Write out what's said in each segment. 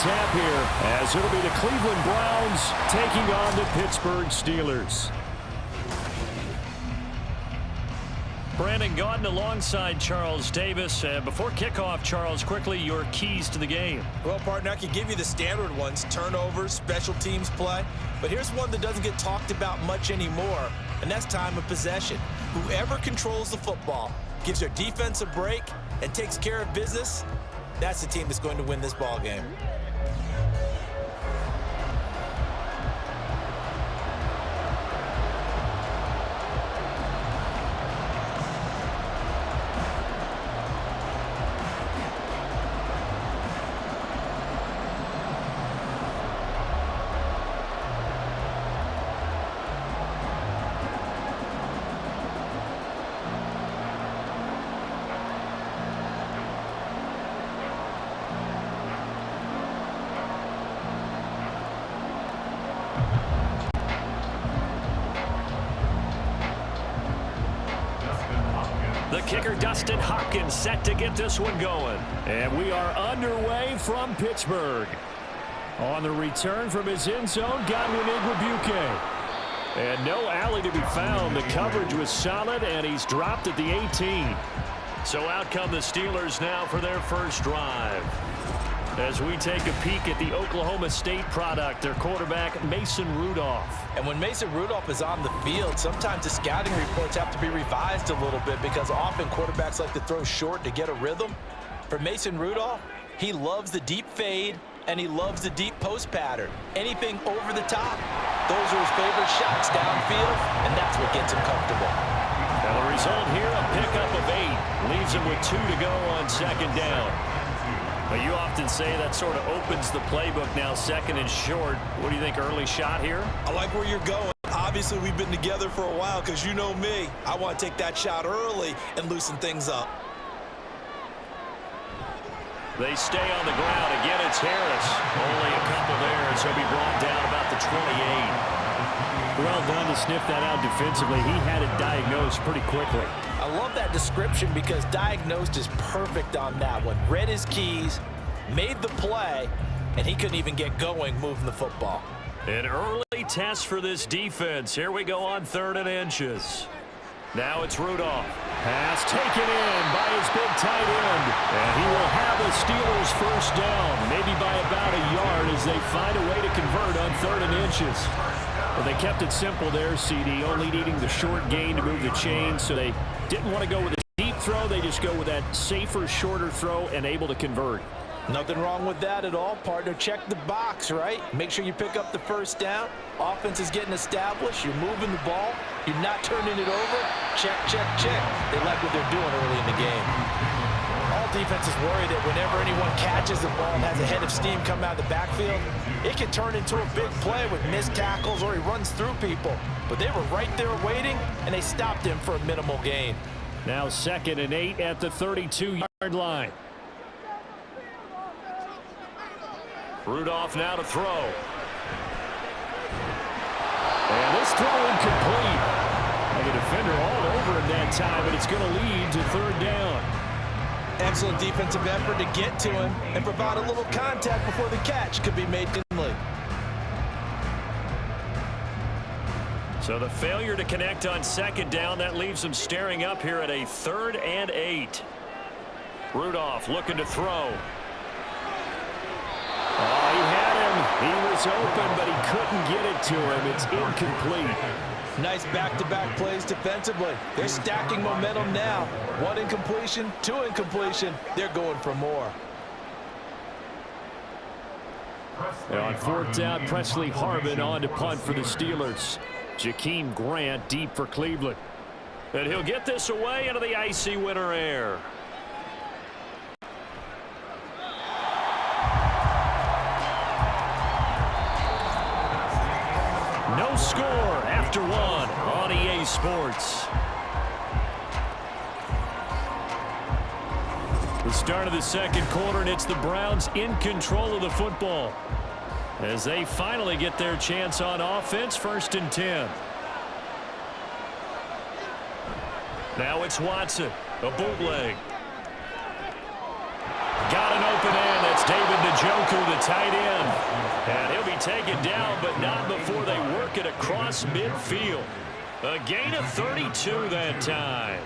tap here, as it'll be the Cleveland Browns taking on the Pittsburgh Steelers. Brandon Gaudin alongside Charles Davis. Before kickoff, Charles, quickly your keys to the game. Well, partner, I could give you the standard ones, turnovers, special teams play. But here's one that doesn't get talked about much anymore, and that's time of possession. Whoever controls the football, gives their defense a break, and takes care of business, that's the team that's going to win this ball game. The kicker, Dustin Hopkins, set to get this one going. And we are underway from Pittsburgh. On the return from his end zone, Godwin Igwebuike. And no alley to be found. The coverage was solid, and he's dropped at the 18. So out come the Steelers now for their first drive. As we take a peek at the Oklahoma State product, their quarterback, Mason Rudolph. And when Mason Rudolph is on the field, sometimes the scouting reports have to be revised a little bit because often quarterbacks like to throw short to get a rhythm. For Mason Rudolph, he loves the deep fade, and he loves the deep post pattern. Anything over the top, those are his favorite shots downfield, and that's what gets him comfortable. Now the result here, a pickup of 8. Leaves him with 2 to go on second down. But you often say that sort of opens the playbook now, second and short. What do you think, early shot here? I like where you're going. Obviously, we've been together for a while because you know me. I want to take that shot early and loosen things up. They stay on the ground. Again, it's Harris. Only a couple there, so he'll be brought down about the 28. Well done to sniff that out defensively. He had it diagnosed pretty quickly. I love that description because diagnosed is perfect on that one. Read his keys, made the play, and he couldn't even get going moving the football. An early test for this defense. Here we go on 3rd and inches. Now it's Rudolph. Pass taken in by his big tight end. And he will have the Steelers first down, maybe by about a yard as they find a way to convert on 3rd and inches. Well, they kept it simple there, CD, only needing the short gain to move the chain, so they didn't want to go with a deep throw. They just go with that safer, shorter throw and able to convert. Nothing wrong with that at all, partner. Check the box, right? Make sure you pick up the first down. Offense is getting established. You're moving the ball. You're not turning it over. Check, check, check. They like what they're doing early in the game. All defenses worry that whenever anyone catches the ball and has a head of steam come out of the backfield, it can turn into a big play with missed tackles or he runs through people. But they were right there waiting, and they stopped him for a minimal gain. Now 2nd and 8 at the 32-yard line. Rudolph now to throw. And this throw incomplete. Like a defender all over him that time, and it's going to lead to 3rd down. Excellent defensive effort to get to him and provide a little contact before the catch could be made cleanly. So the failure to connect on 2nd down, that leaves them staring up here at a 3rd and 8. Rudolph looking to throw. Oh, he had him. He was open, but he couldn't get it to him. It's incomplete. Nice back-to-back plays defensively. They're stacking momentum now. 1 incompletion, 2 incompletion. They're going for more. On 4th down, Presley Harvin on to punt for the Steelers. Jakeem Grant deep for Cleveland. And he'll get this away into the icy winter air. No score after 1 on EA Sports. The start of the 2nd quarter, and it's the Browns in control of the football as they finally get their chance on offense. 1st and 10. Now it's Watson, a bootleg. Got an open end. That's David Njoku, the tight end. And he'll be taken down, but not before they work it across midfield. A gain of 32 that time.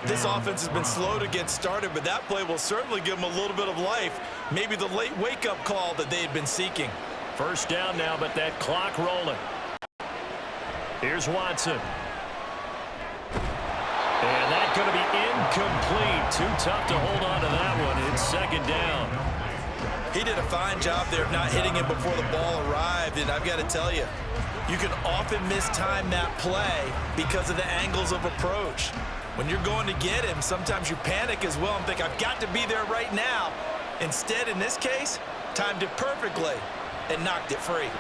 This offense has been slow to get started, but that play will certainly give them a little bit of life. Maybe the late wake-up call that they had been seeking. First down now, but that clock rolling. Here's Watson. And that's going to be incomplete. Too tough to hold on to that one. It's second down. He did a fine job there of not hitting him before the ball arrived, and I've got to tell you, you can often mistime that play because of the angles of approach. When you're going to get him, sometimes you panic as well and think, I've got to be there right now. Instead, in this case, timed it perfectly and knocked it free.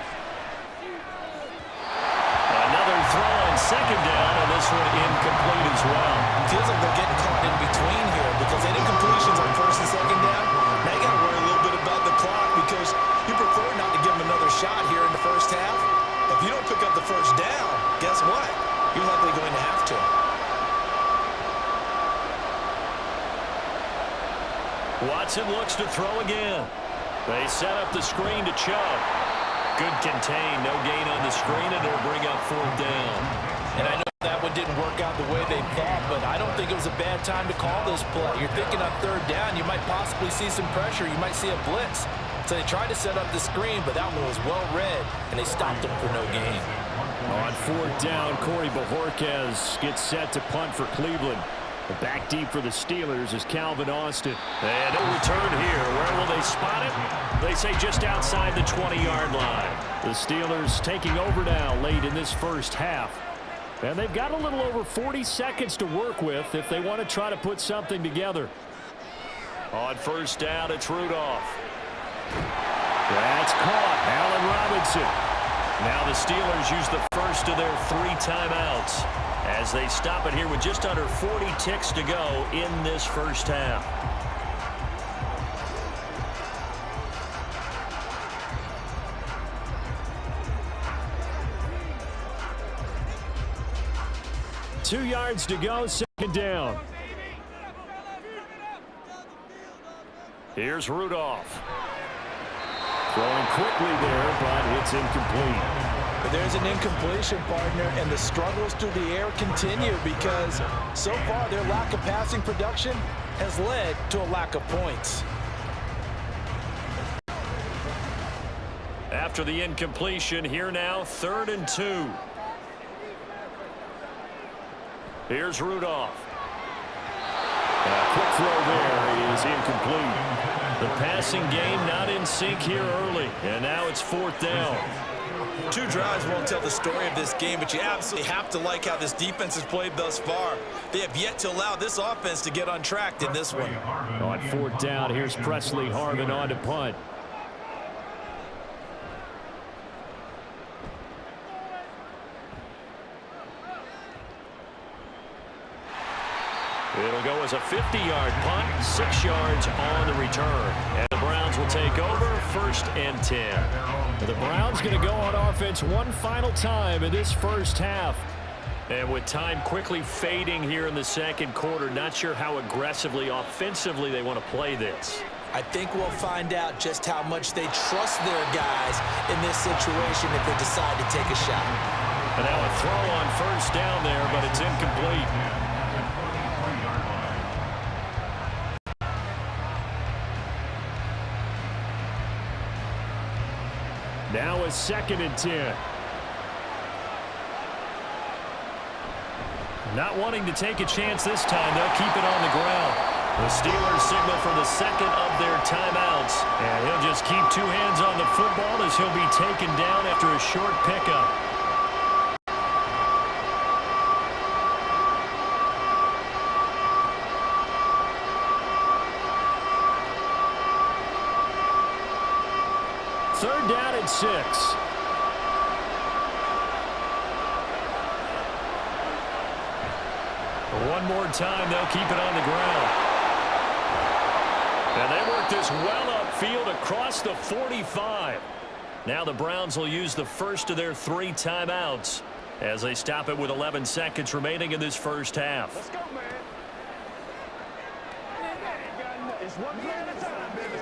Another throw on second down, and this one incomplete as well. Feels like they're getting caught in between here because they did completions on first and second down. Now you got to worry a little bit about the clock because you prefer not to give them another shot here in the first half. If you don't pick up the first down, guess what? You're likely going to have to. Watson looks to throw again. They set up the screen to Chubb. Good contain, no gain on the screen, and they'll bring up fourth down. And I know that one didn't work out the way they thought, but I don't think it was a bad time to call this play. You're thinking on third down, you might possibly see some pressure. You might see a blitz. So they tried to set up the screen, but that one was well read, and they stopped them for no gain. On fourth down, Corey Bojorquez gets set to punt for Cleveland. The back deep for the Steelers is Calvin Austin. And no return here. Where will they spot it? They say just outside the 20-yard line. The Steelers taking over now late in this first half. And they've got a little over 40 seconds to work with if they want to try to put something together. On first down, it's Rudolph. That's caught. Allen Robinson. Now the Steelers use the first of their 3 timeouts as they stop it here with just under 40 ticks to go in this first half. Two yards to go, second down. Here's Rudolph. Throwing quickly there, but it's incomplete. But there's an incompletion, partner, and the struggles through the air continue because so far their lack of passing production has led to a lack of points. After the incompletion, here now, 3rd and 2. Here's Rudolph. A quick throw there is incomplete. The passing game not in sync here early, and now it's 4th down. 2 drives won't tell the story of this game, but you absolutely have to like how this defense has played thus far. They have yet to allow this offense to get untracked in this one. On 4th down, here's Presley Harvin on to punt. It'll go as a 50-yard punt, 6 yards on the return. And the Browns will take over, 1st and 10. The Browns going to go on offense one final time in this first half. And with time quickly fading here in the second quarter, not sure how aggressively, offensively they want to play this. I think we'll find out just how much they trust their guys in this situation if they decide to take a shot. And now a throw on first down there, but it's incomplete. Now a 2nd and 10. Not wanting to take a chance this time, they'll keep it on the ground. The Steelers signal for the 2nd of their timeouts. And he'll just keep 2 hands on the football as he'll be taken down after a short pickup. Third down and 6. One more time, they'll keep it on the ground. And they work this well upfield across the 45. Now the Browns will use the first of their 3 timeouts as they stop it with 11 seconds remaining in this first half. Let's go, man. It's one play at a time, baby.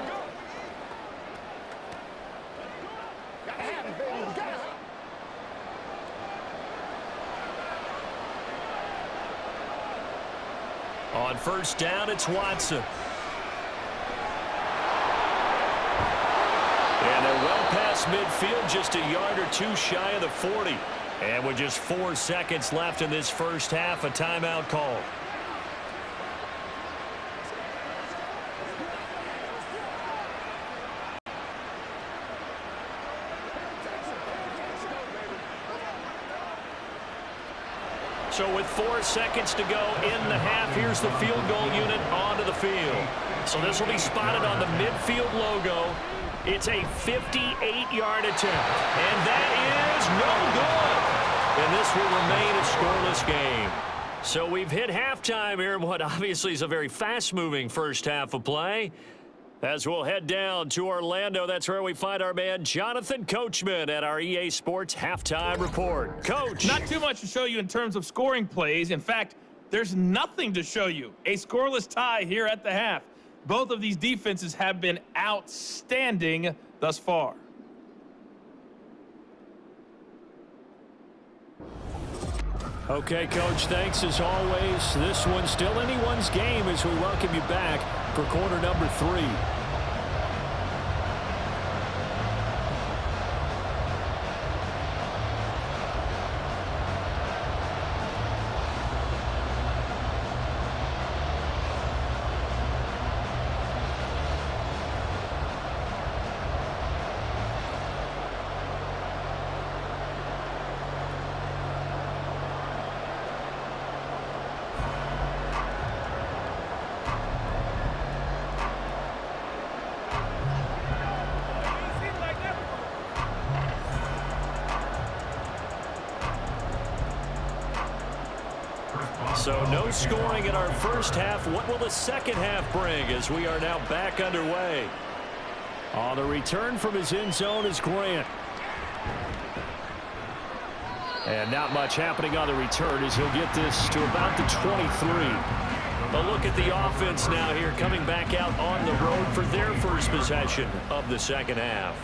On first down, it's Watson. And they're well past midfield, just a yard or two shy of the 40. And with just 4 seconds left in this first half, a timeout call. So with 4 seconds to go in the half, here's the field goal unit onto the field. So this will be spotted on the midfield logo. It's a 58-yard attempt, and that is no good. And this will remain a scoreless game. So we've hit halftime here in what obviously is a very fast-moving first half of play. As we'll head down to Orlando, that's where we find our man Jonathan Coachman at our EA Sports Halftime Report. Coach. Not too much to show you in terms of scoring plays. In fact, there's nothing to show you. A scoreless tie here at the half. Both of these defenses have been outstanding thus far. Okay, Coach, thanks as always. This one's still anyone's game as we welcome you back for quarter number 3. So no scoring in our first half. What will the second half bring as we are now back underway? On the return from his end zone is Grant. And not much happening on the return as he'll get this to about the 23. A look at the offense now here coming back out on the road for their first possession of the second half.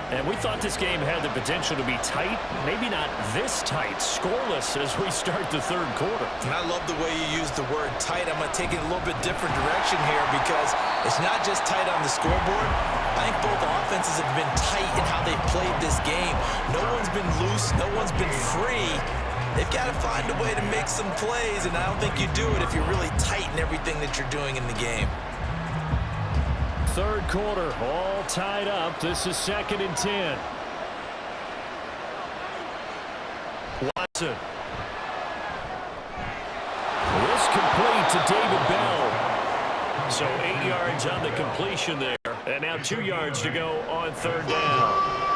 And we thought this game had the potential to be tight, maybe not this tight, scoreless as we start the third quarter. And I love the way you use the word tight. I'm going to take it a little bit different direction here because it's not just tight on the scoreboard. I think both offenses have been tight in how they've played this game. No one's been loose. No one's been free. They've got to find a way to make some plays, and I don't think you do it if you're really tight in everything that you're doing in the game. Third quarter, all tied up. This is 2nd and 10. Watson. This complete to David Bell. So 8 yards on the completion there. And now 2 yards to go on third down.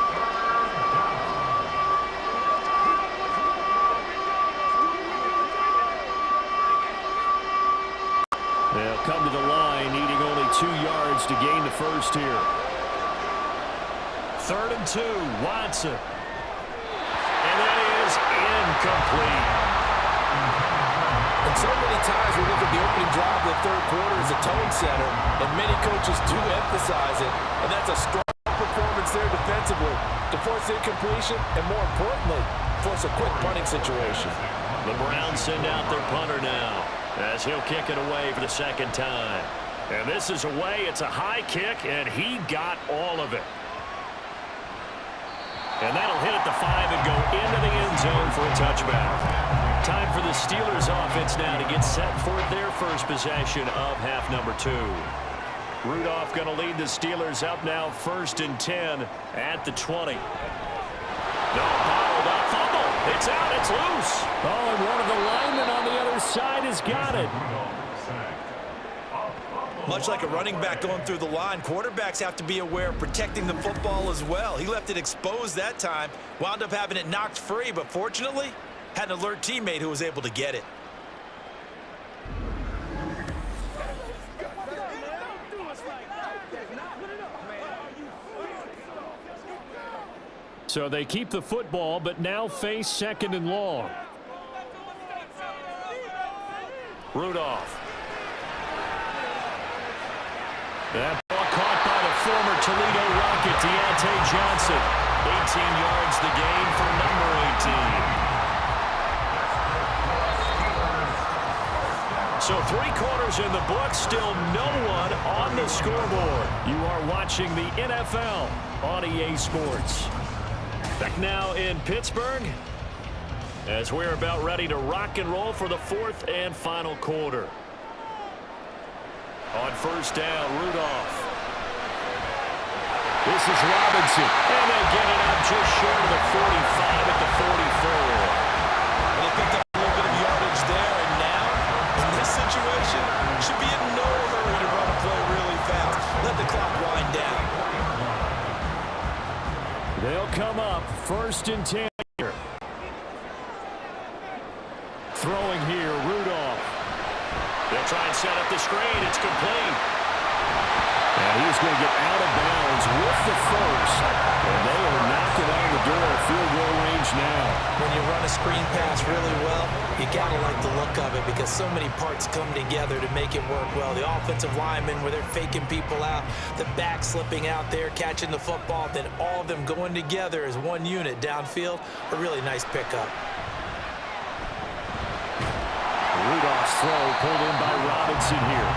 They'll come to the line, needing only 2 yards to gain the first here. 3rd and 2, Watson. And that is incomplete. And so many times we look at the opening drive of the third quarter as a tone setter, and many coaches do emphasize it, and that's a strong performance there defensively to force incompletion and, more importantly, force a quick punting situation. The Browns send out their punter now as he'll kick it away for the second time. And this is away. It's a high kick, and he got all of it. And that'll hit at the 5 and go into the end zone for a touchback. Time for the Steelers offense now to get set for their first possession of half number 2. Rudolph going to lead the Steelers up now 1st and 10 at the 20. No, bottled up, fumble. It's out, it's loose. Oh, and one of the linemen on the other side has got it. Much like a running back going through the line, quarterbacks have to be aware of protecting the football as well. He left it exposed that time, wound up having it knocked free, but fortunately, had an alert teammate who was able to get it. So they keep the football, but now face 2nd and long. Rudolph. That ball caught by the former Toledo Rocket, Deontay Johnson. 18 yards the gain for number 18. So 3 quarters in the book, still no one on the scoreboard. You are watching the NFL on EA Sports. Back now in Pittsburgh as we're about ready to rock and roll for the 4th and final quarter. On first down, Rudolph. This is Robinson. And they get it up just short of the 45 at the 44. They picked up a little bit of yardage there, and now, in this situation, should be in no hurry to run a play really fast. Let the clock wind down. They'll come up first and 10 here. Throwing here, Rudolph. They'll try and set up the screen. It's complete. And he's going to get out of bounds with the first. And they are knocking on the door at field goal range now. When you run a screen pass really well, you got to like the look of it because so many parts come together to make it work well. The offensive linemen where they're faking people out, the back slipping out there, catching the football, then all of them going together as one unit downfield. A really nice pickup. Rudolph's throw pulled in by Robinson here.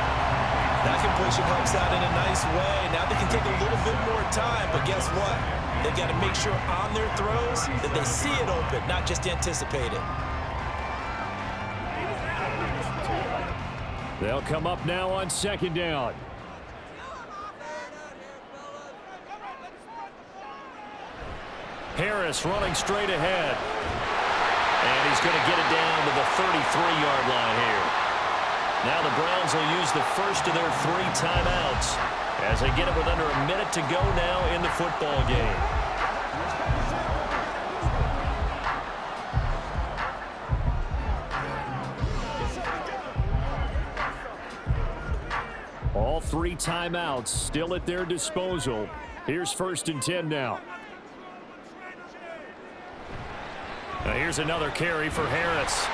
That completion helps out in a nice way. Now they can take a little bit more time, but guess what? They've got to make sure on their throws that they see it open, not just anticipate it. They'll come up now on second down. Harris running straight ahead. And he's going to get it down to the 33-yard line here. Now the Browns will use the first of their 3 timeouts as they get it with under a minute to go now in the football game. All 3 timeouts still at their disposal. Here's first and 10 now. Now here's another carry for Harris.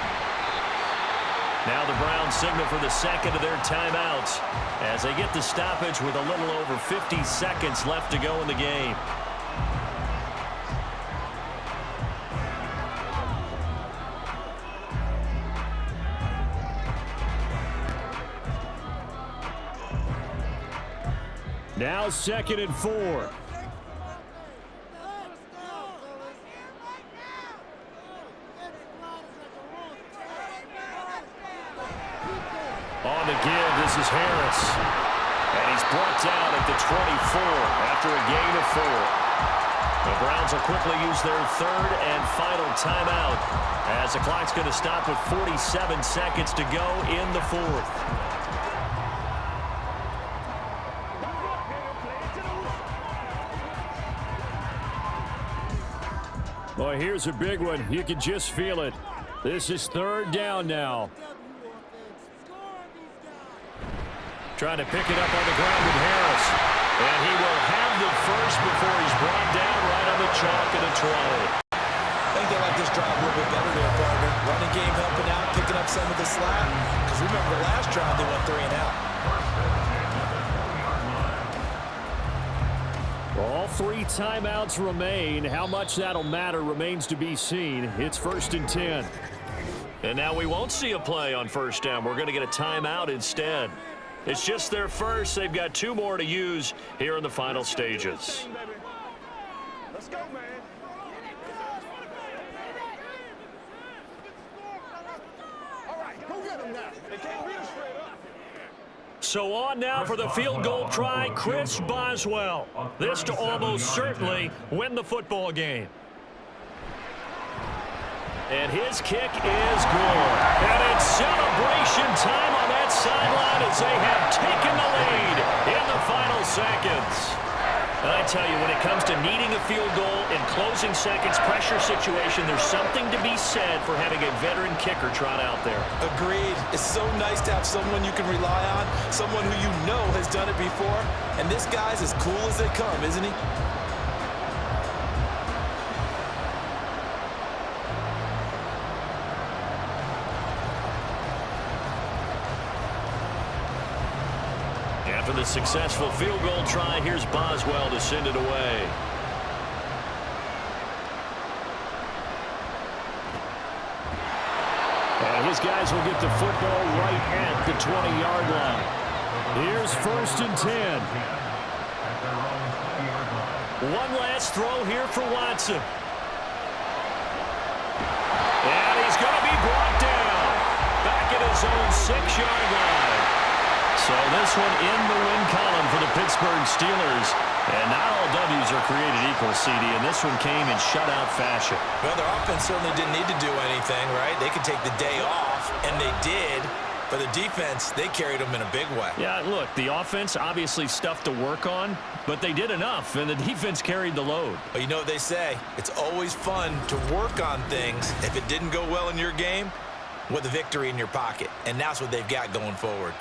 Now the Browns signal for the second of their timeouts as they get the stoppage with a little over 50 seconds left to go in the game. Now second and 4. On the give, this is Harris. And he's brought down at the 24 after a gain of 4. The Browns will quickly use their 3rd and final timeout as the clock's going to stop with 47 seconds to go in the 4th. Boy, here's a big one. You can just feel it. This is 3rd down now. Trying to pick it up on the ground with Harris. And he will have the first before he's brought down right on the chalk and a try. I think they like this drive a little bit better there, partner. Running game helping out, picking up some of the slack. Because remember the last drive they went 3 and out. All 3 timeouts remain. How much that'll matter remains to be seen. It's first and 10. And now we won't see a play on first down. We're going to get a timeout instead. It's just their first. They've got 2 more to use here in the final stages. Let's go, man. All right, go get them now. They can't beat us straight up. So on now for the field goal try, Chris Boswell. This to almost certainly win the football game. And his kick is good. And it's celebration time on that sideline as they have taken the lead in the final seconds. And I tell you, when it comes to needing a field goal in closing seconds, pressure situation, there's something to be said for having a veteran kicker trot out there. Agreed. It's so nice to have someone you can rely on, someone who you know has done it before. And this guy's as cool as they come, isn't he? After the successful field goal try, here's Boswell to send it away. And his guys will get the football right at the 20-yard line. Here's 1st and 10. One last throw here for Watson. And he's going to be brought down. Back at his own 6-yard line. So this one in the win column for the Pittsburgh Steelers. And not all W's are created equal, CD, and this one came in shutout fashion. Well, their offense certainly didn't need to do anything, right? They could take the day off, and they did. But the defense, they carried them in a big way. Yeah, look, the offense, obviously stuff to work on, but they did enough, and the defense carried the load. But you know what they say? It's always fun to work on things. If it didn't go well in your game, with a victory in your pocket. And that's what they've got going forward.